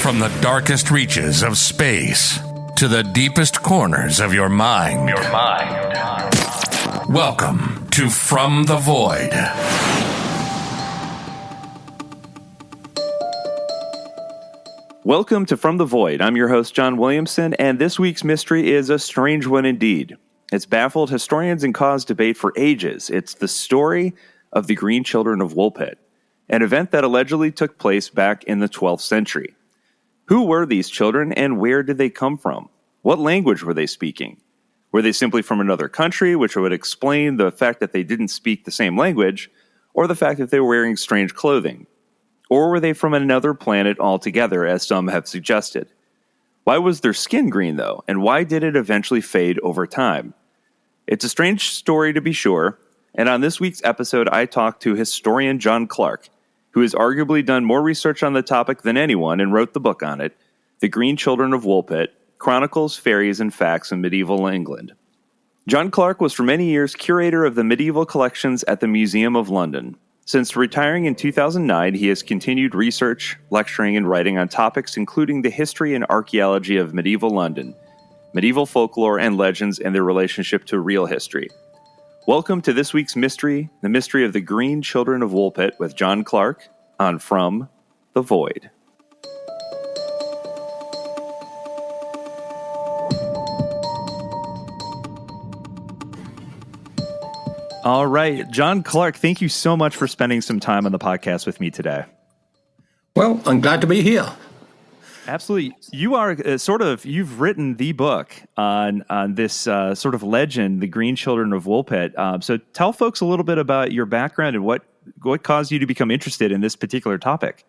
From the darkest reaches of space to the deepest corners of your mind. Welcome to From the Void. Welcome to From the Void. I'm your host, John Williamson, and this week's mystery is a strange one indeed. It's baffled historians and caused debate for ages. It's the story of the Green Children of Woolpit, an event that allegedly took place back in the 12th century. Who were these children and where did they come from? What language were they speaking? Were they simply from another country, which would explain the fact that they didn't speak the same language, or the fact that they were wearing strange clothing? Or were they from another planet altogether, as some have suggested? Why was their skin green, though, and why did it eventually fade over time? It's a strange story, to be sure, and on this week's episode, I talked to historian John Clark, who has arguably done more research on the topic than anyone and wrote the book on it, The Green Children of Woolpit, Chronicles, Fairies, and Facts in Medieval England. John Clark was for many years curator of the medieval collections at the Museum of London. Since retiring in 2009, he has continued research, lecturing, and writing on topics including the history and archaeology of medieval London, medieval folklore and legends and their relationship to real history. Welcome to this week's mystery, the mystery of the Green Children of Woolpit with John Clark on From the Void. All right, John Clark, thank you so much for spending some time on the podcast with me today. Well, I'm glad to be here. Absolutely. You are you've written the book on this sort of legend, the Green Children of Woolpit. So tell folks a little bit about your background and what caused you to become interested in this particular topic.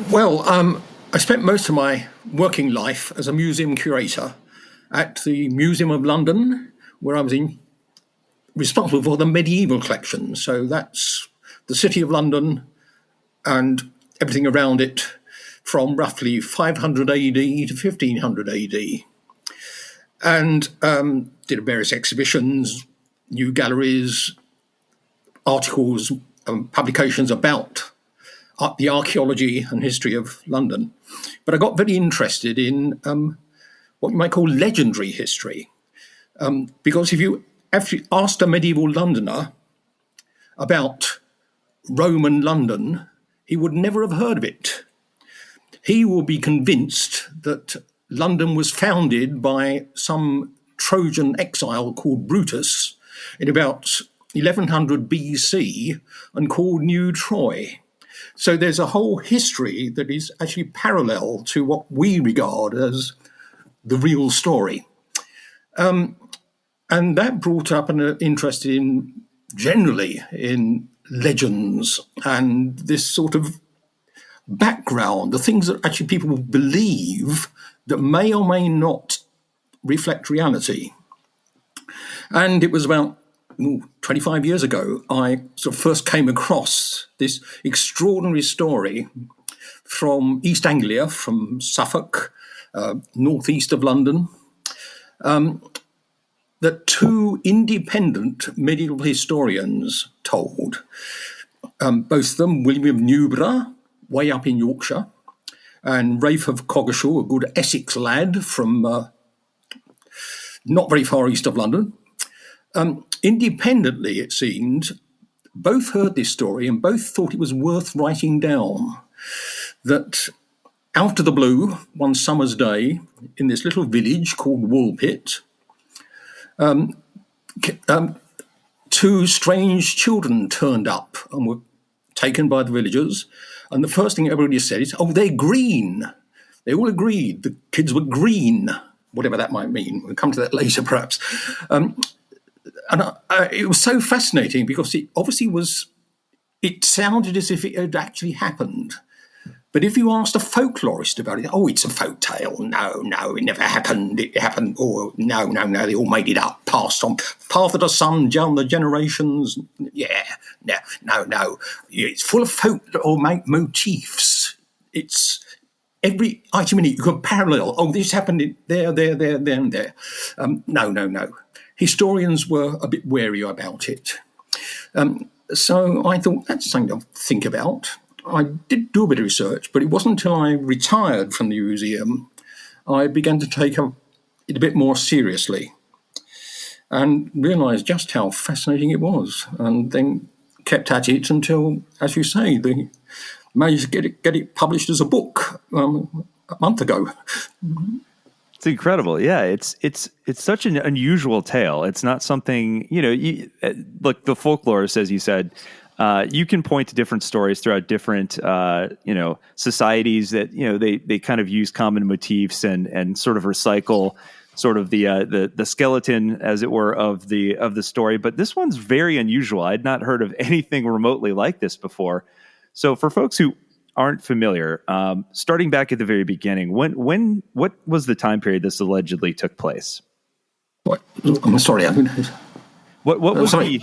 Well, I spent most of my working life as a museum curator at the Museum of London, where I was responsible for the medieval collection. So that's the City of London and everything around it from roughly 500 AD to 1500 AD. And did various exhibitions, new galleries, articles, publications about the archaeology and history of London. But I got very interested in what you might call legendary history. Because if you actually asked a medieval Londoner about Roman London, he would never have heard of it. He will be convinced that London was founded by some Trojan exile called Brutus in about 1100 BC and called New Troy. So there's a whole history that is actually parallel to what we regard as the real story. And that brought up an interest generally in legends and this sort of background, the things that actually people believe that may or may not reflect reality. And it was about 25 years ago, I sort of first came across this extraordinary story from East Anglia, from Suffolk, northeast of London, that two independent medieval historians told. Both of them, William of Newburgh, way up in Yorkshire, and Rafe of Coggeshall, a good Essex lad from not very far east of London. Independently, it seemed, both heard this story and both thought it was worth writing down. That out of the blue, one summer's day, in this little village called Woolpit, two strange children turned up and were taken by the villagers. And the first thing everybody said is, oh, they're green. They all agreed the kids were green, whatever that might mean. We'll come to that later, perhaps. It was so fascinating because it obviously it sounded as if it had actually happened. But if you asked a folklorist about it, oh, it's a folk tale. No, it never happened. It happened. Oh, no, they all made it up, passed on, path of the sun down the generations. Yeah, no. It's full of folklore motifs. It's every item in it you can parallel. Oh, this happened there, and there. No. Historians were a bit wary about it. So I thought that's something to think about. I did do a bit of research, but it wasn't until I retired from the museum I began to take it a bit more seriously and realised just how fascinating it was, and then kept at it until, as you say, they managed to get it published as a book a month ago. It's incredible. Yeah, it's such an unusual tale. It's not something, like the folklorist, as you said, you can point to different stories throughout different, societies that, they kind of use common motifs and sort of recycle sort of the skeleton, as it were, of the story. But this one's very unusual. I'd not heard of anything remotely like this before. So for folks who aren't familiar, starting back at the very beginning, what was the time period this allegedly took place? What? I'm sorry. What was sorry.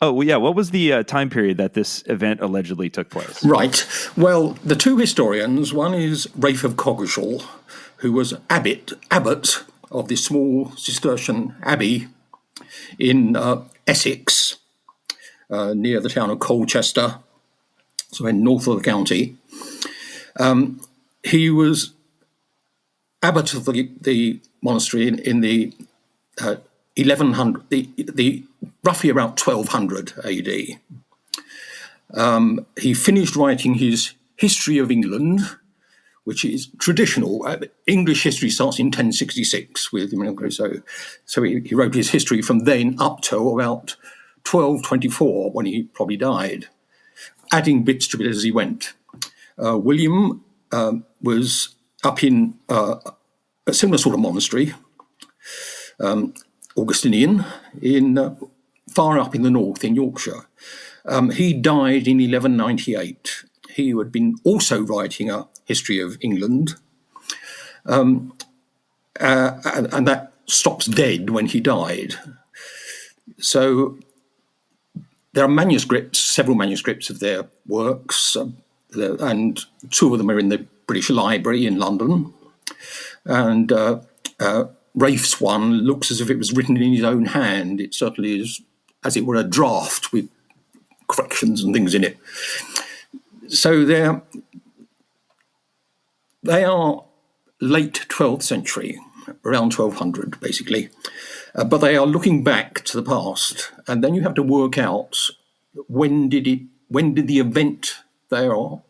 What was the time period that this event allegedly took place? Right. Well, the two historians, one is Rafe of Coggeshall, who was abbot of this small Cistercian abbey in Essex, near the town of Colchester, so in north of the county. He was abbot of the monastery in the 1100, the roughly about 1200 AD. He finished writing his History of England, which is traditional. English history starts in 1066 with so he wrote his history from then up to about 1224 when he probably died, adding bits to it as he went. William was up in a similar sort of monastery, Augustinian, in far up in the north in Yorkshire. He died in 1198. He had been also writing a history of England, and that stops dead when he died. So there are manuscripts, several manuscripts of their works, and two of them are in the British Library in London. And Rafe's one looks as if it was written in his own hand. It certainly is, as it were, a draft with corrections and things in it. So they are late 12th century, around 1200, basically. But they are looking back to the past, and then you have to work out when did the event they are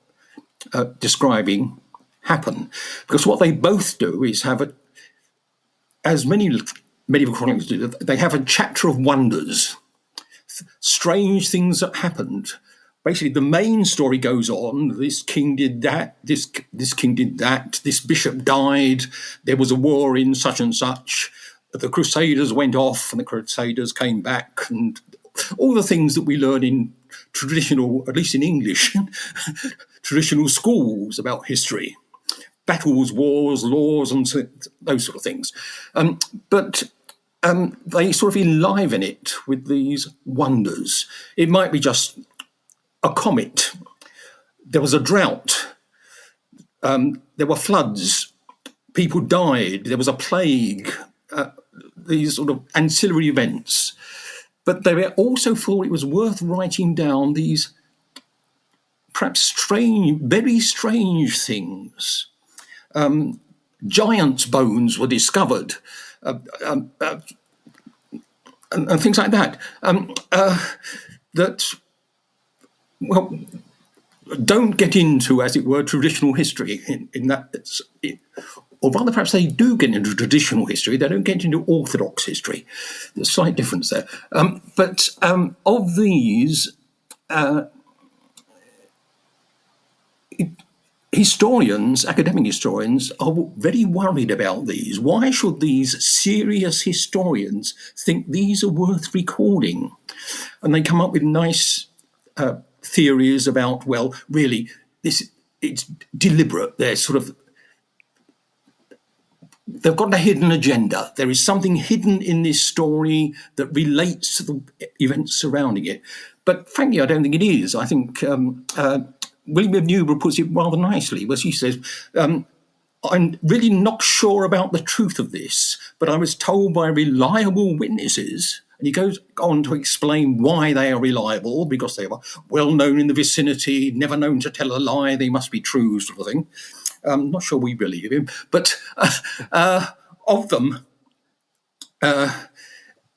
describing happen? Because what they both do is have as many medieval chronicles do, they have a chapter of wonders, strange things that happened. Basically, the main story goes on. This king did that. This king did that. This bishop died. There was a war in such and such. The Crusaders went off, and the Crusaders came back, and all the things that we learn in traditional, at least in English, traditional schools about history, battles, wars, laws, and those sort of things. But they sort of enliven it with these wonders. It might be just a comet. There was a drought. There were floods. People died. There was a plague. These sort of ancillary events. But they also thought it was worth writing down these perhaps strange, very strange things. Giants' bones were discovered, and things like that. That, well, don't get into, as it were, traditional history in that. Or rather, perhaps they do get into traditional history. They don't get into orthodox history. There's a slight difference there. But of these, academic historians, are very worried about these. Why should these serious historians think these are worth recording? And they come up with nice theories about, well, really, it's deliberate. They're sort of, they've got a hidden agenda. There is something hidden in this story that relates to the events surrounding it. But frankly, I don't think it is. I think William of Newburgh puts it rather nicely, where she says, I'm really not sure about the truth of this, but I was told by reliable witnesses, and And he goes on to explain why they are reliable, because they are well known in the vicinity, never known to tell a lie, they must be true, sort of thing. Not sure we believe him, but of them,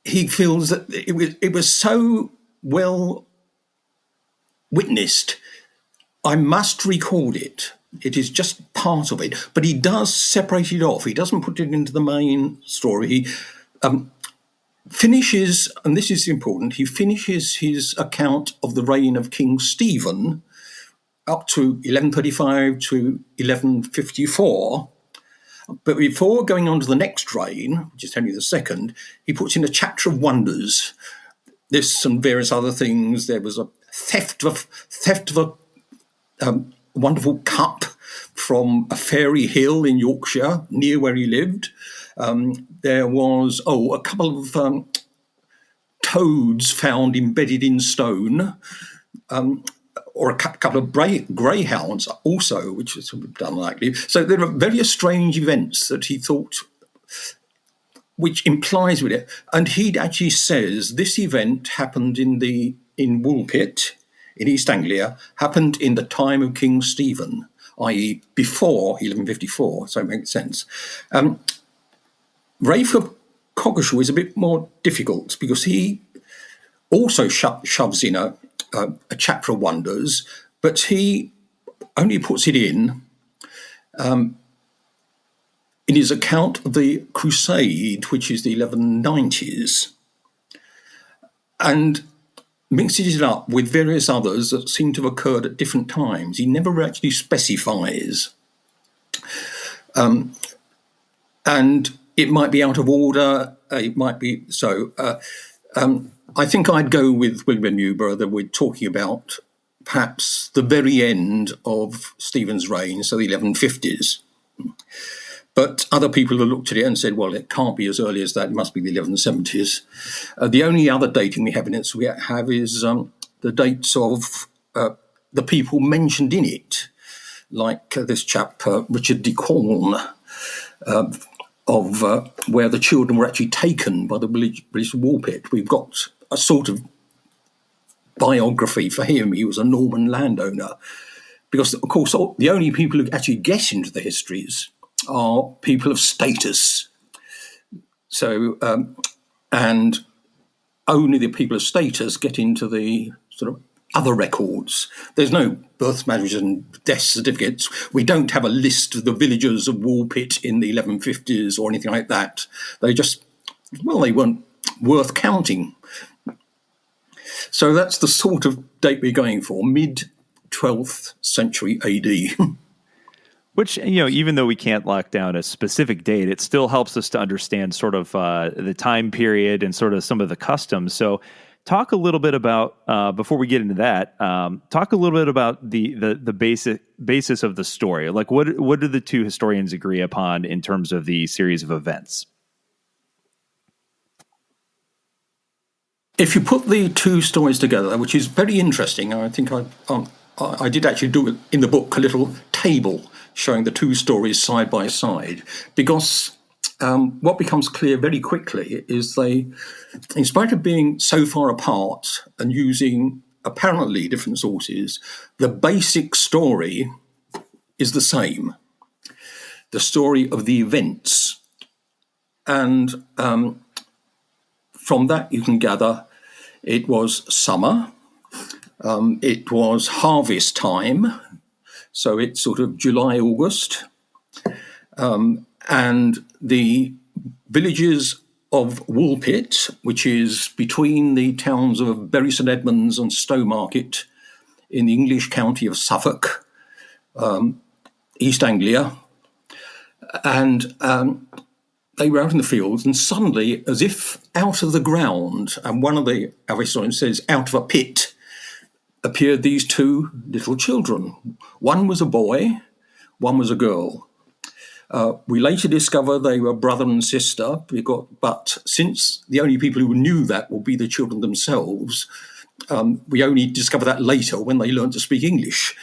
he feels that it was so well witnessed, I must record it. It is just part of it, but he does separate it off. He doesn't put it into the main story. He finishes, and this is important, he finishes his account of the reign of King Stephen up to 1135 to 1154. But before going on to the next reign, which is Henry II, he puts in a chapter of wonders. There's some various other things. There was a theft of a wonderful cup from a fairy hill in Yorkshire, near where he lived. There was, a couple of toads found embedded in stone, or a couple of greyhounds also, which is unlikely. So there are various strange events that he thought, which implies with it. And he actually says this event happened in Woolpit, in East Anglia, happened in the time of King Stephen, i.e. before 1154, so it makes sense. Rafe of Coggeshall is a bit more difficult because he also shoves in a chapter of wonders, but he only puts it in his account of the Crusade, which is the 1190s, and mixes it up with various others that seem to have occurred at different times. He never actually specifies. And it might be out of order, it might be so. I think I'd go with William Newborough that we're talking about perhaps the very end of Stephen's reign, so the 1150s. But other people have looked at it and said, well, it can't be as early as that, it must be the 1170s. The only other dating evidence we have is the dates of the people mentioned in it, like this chap, Richard de Corn, of where the children were actually taken by the British Woolpit. We've got a sort of biography for him. He was a Norman landowner. Because, of course, the only people who actually get into the histories are people of status. So, and only the people of status get into the sort of other records. There's no births, marriages and death certificates. We don't have a list of the villagers of Woolpit in the 1150s or anything like that. They just, they weren't worth counting. So that's the sort of date we're going for, mid-12th century AD. Which, even though we can't lock down a specific date, it still helps us to understand sort of the time period and sort of some of the customs. So talk a little bit about, before we get into that, talk a little bit about the basis of the story. Like what do the two historians agree upon in terms of the series of events? If you put the two stories together, which is very interesting, I think I did actually do in the book a little table showing the two stories side by side, because what becomes clear very quickly is they, in spite of being so far apart and using apparently different sources, the basic story is the same. The story of the events. And from that you can gather it was summer, it was harvest time, so it's sort of July, August, and the villages of Woolpit, which is between the towns of Bury St Edmunds and Stowmarket in the English county of Suffolk, East Anglia, and they were out in the fields, and suddenly, as if out of the ground, and one of the historians says, out of a pit, appeared these two little children. One was a boy, one was a girl. We later discover they were brother and sister, but since the only people who knew that will be the children themselves, we only discover that later when they learned to speak English,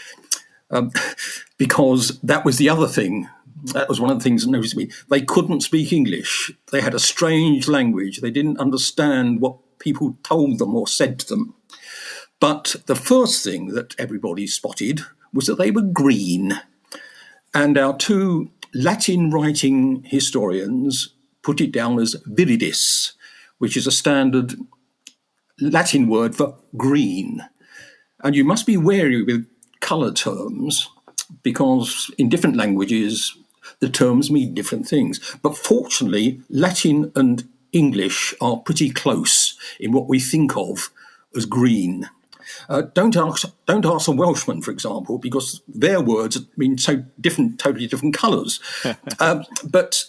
because that was the other thing. That was one of the things that noticed me. They couldn't speak English. They had a strange language. They didn't understand what people told them or said to them. But the first thing that everybody spotted was that they were green. And our two Latin writing historians put it down as viridis, which is a standard Latin word for green. And you must be wary with colour terms, because in different languages, the terms mean different things. But fortunately, Latin and English are pretty close in what we think of as green. Don't ask a Welshman, for example, because their words mean totally different colours. But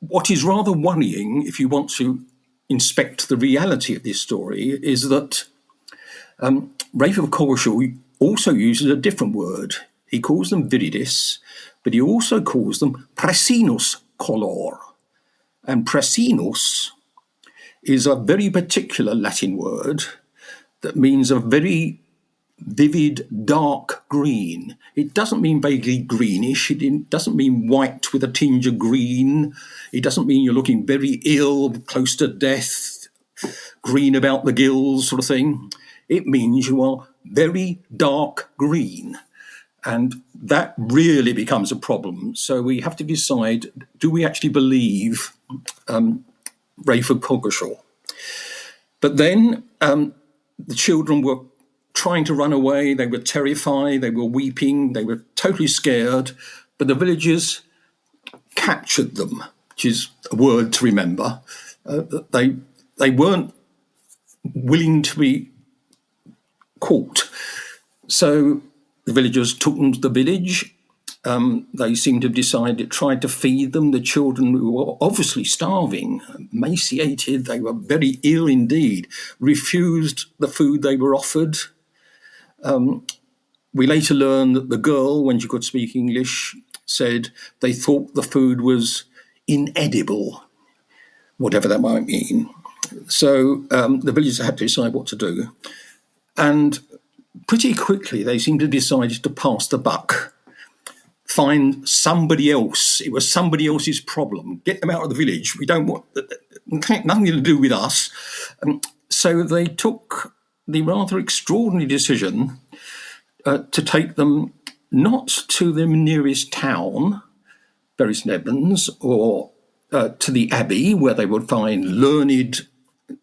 what is rather worrying, if you want to inspect the reality of this story, is that Rafe of Coggeshall also uses a different word. He calls them viridis, but he also calls them prasinus color. And prasinus is a very particular Latin word that means a very vivid, dark green. It doesn't mean vaguely greenish. It doesn't mean white with a tinge of green. It doesn't mean you're looking very ill, close to death, green about the gills sort of thing. It means you are very dark green. And that really becomes a problem. So we have to decide, do we actually believe Rafe of Coggeshall? But then the children were trying to run away. They were terrified. They were weeping. They were totally scared. But the villagers captured them, which is a word to remember. They weren't willing to be caught. So the villagers took them to the village. They seemed to have decided, tried to feed them. The children, who were obviously starving, emaciated, they were very ill indeed, refused the food they were offered. We later learned that the girl, when she could speak English, said they thought the food was inedible, whatever that might mean. So the villagers had to decide what to do. And pretty quickly, they seemed to decide to pass the buck. Find somebody else. It was somebody else's problem. Get them out of the village. We don't want nothing to do with us. So they took the rather extraordinary decision to take them not to the nearest town, Bury St Edmunds, or to the abbey, where they would find learned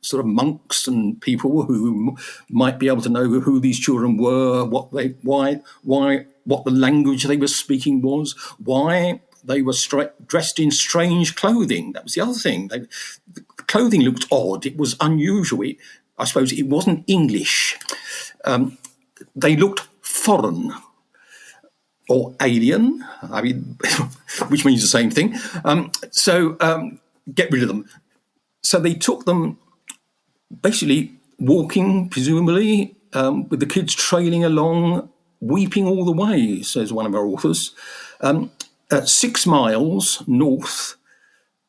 sort of monks and people who might be able to know who these children were, what the language they were speaking was, why they were dressed in strange clothing. That was the other thing. The clothing looked odd. It was unusual. I suppose it wasn't English. They looked foreign or alien, I mean, which means the same thing. So get rid of them. So they took them basically walking, presumably, with the kids trailing along, weeping all the way, says one of our authors, 6 miles north,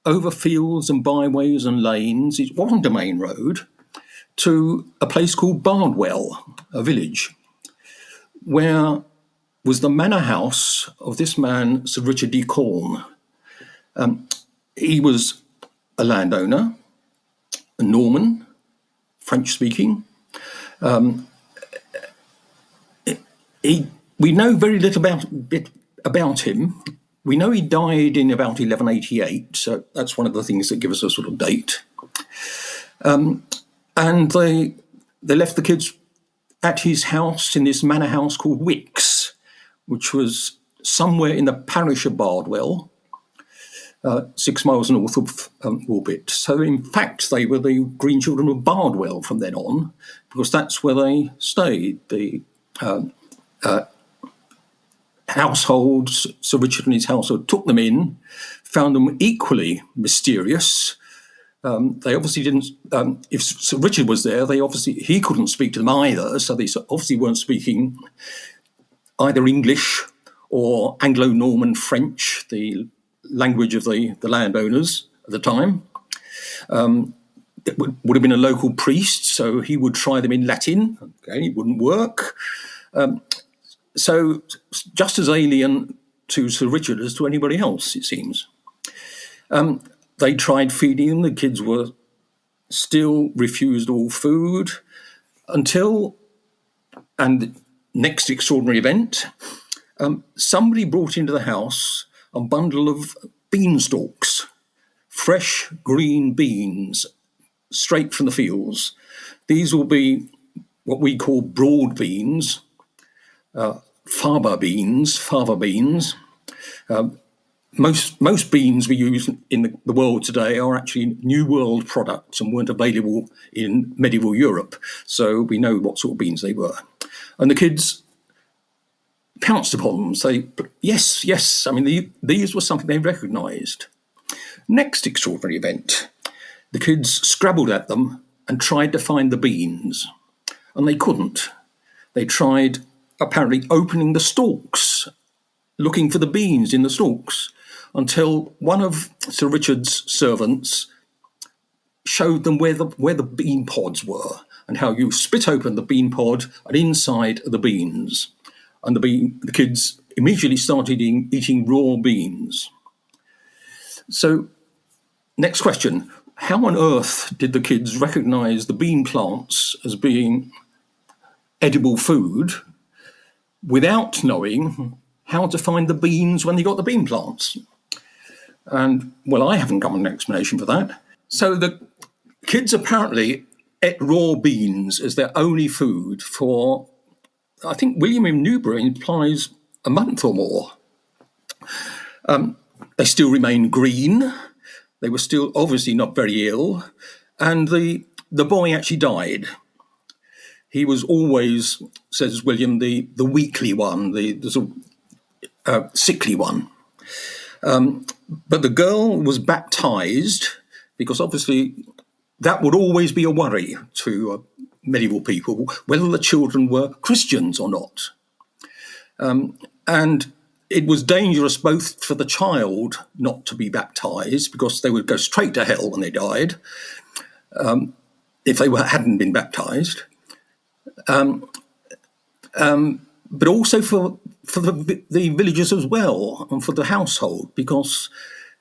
over fields and byways and lanes. It wasn't a main road, to a place called Bardwell, a village, where was the manor house of this man, Sir Richard de Corn. He was a landowner, a Norman, French-speaking. We know very little about him. We know he died in about 1188, so that's one of the things that give us a sort of date. And they left the kids at his house in this manor house called Wicks, which was somewhere in the parish of Bardwell, 6 miles north of Woolpit. So in fact, they were the green children of Bardwell from then on, because that's where they stayed. The household, Sir Richard and his household, took them in, found them equally mysterious. They obviously didn't. If Sir Richard was there, he couldn't speak to them either. So they obviously weren't speaking either English or Anglo-Norman French, the language of the landowners at the time. It would have been a local priest, so he would try them in Latin. Okay, it wouldn't work. So just as alien to Sir Richard as to anybody else, it seems. They tried feeding them. The kids were still refused all food until, and the next extraordinary event, somebody brought into the house a bundle of beanstalks, fresh green beans, straight from the fields. These will be what we call broad beans, fava beans. Most beans we use in the world today are actually New World products and weren't available in medieval Europe. So we know what sort of beans they were. And the kids pounced upon them, say, yes. I mean, these were something they recognised. Next extraordinary event, the kids scrabbled at them and tried to find the beans. And they couldn't. They tried, apparently, opening the stalks, looking for the beans in the stalks, until one of Sir Richard's servants showed them where the bean pods were and how you split open the bean pod and inside are the beans. And the kids immediately started eating raw beans. So, next question. How on earth did the kids recognise the bean plants as being edible food without knowing how to find the beans when they got the bean plants? And, well, I haven't got an explanation for that. So the kids apparently ate raw beans as their only food for, I think William in Newbury implies, a month or more. They still remained green. They were still obviously not very ill. And the boy actually died. He was always, says William, the weakly one, the sort of sickly one. But the girl was baptised because obviously that would always be a worry to medieval people, whether the children were Christians or not. And it was dangerous both for the child not to be baptised because they would go straight to hell when they died if they hadn't been baptised. But also for the villagers as well and for the household, because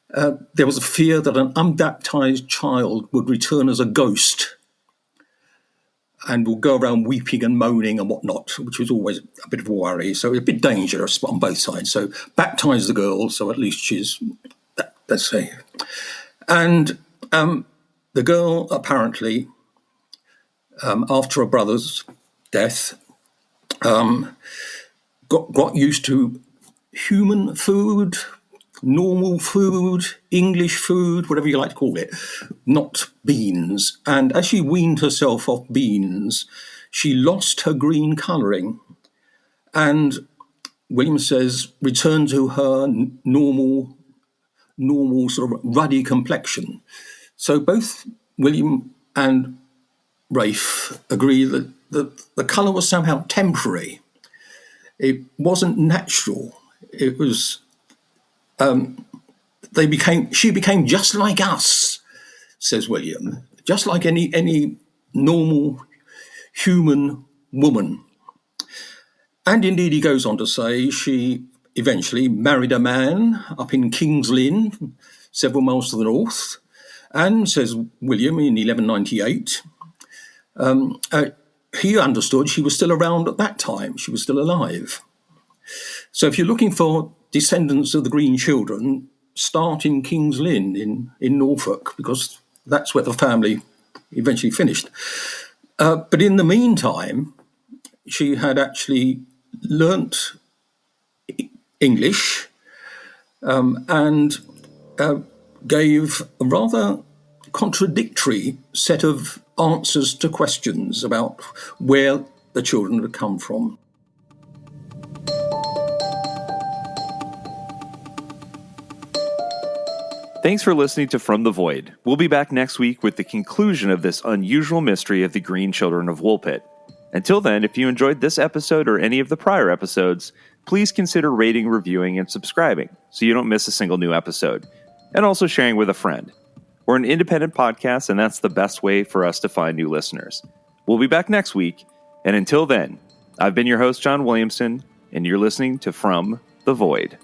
there was a fear that an unbaptised child would return as a ghost and will go around weeping and moaning and whatnot, which was always a bit of a worry. So a bit dangerous on both sides. So baptise the girl, so at least she's, let's say. And the girl apparently, after her brother's death, got used to human food, normal food, English food, whatever you like to call it, not beans. And as she weaned herself off beans, she lost her green colouring and, William says, returned to her normal sort of ruddy complexion. So both William and Rafe agree that the colour was somehow temporary. It wasn't natural. It was... she became just like us, says William, just like any normal human woman. And indeed, he goes on to say she eventually married a man up in King's Lynn, several miles to the north, and, says William, in 1198, he understood she was still around at that time. She was still alive. So if you're looking for descendants of the Green Children, start in King's Lynn in Norfolk, because that's where the family eventually finished. But in the meantime, she had actually learnt English and gave a rather contradictory set of answers to questions about where the children had come from. Thanks for listening to From the Void. We'll be back next week with the conclusion of this unusual mystery of the Green Children of Woolpit. Until then, if you enjoyed this episode or any of the prior episodes, please consider rating, reviewing, and subscribing so you don't miss a single new episode, and also sharing with a friend. We're an independent podcast, and that's the best way for us to find new listeners. We'll be back next week, and until then, I've been your host, John Williamson, and you're listening to From the Void.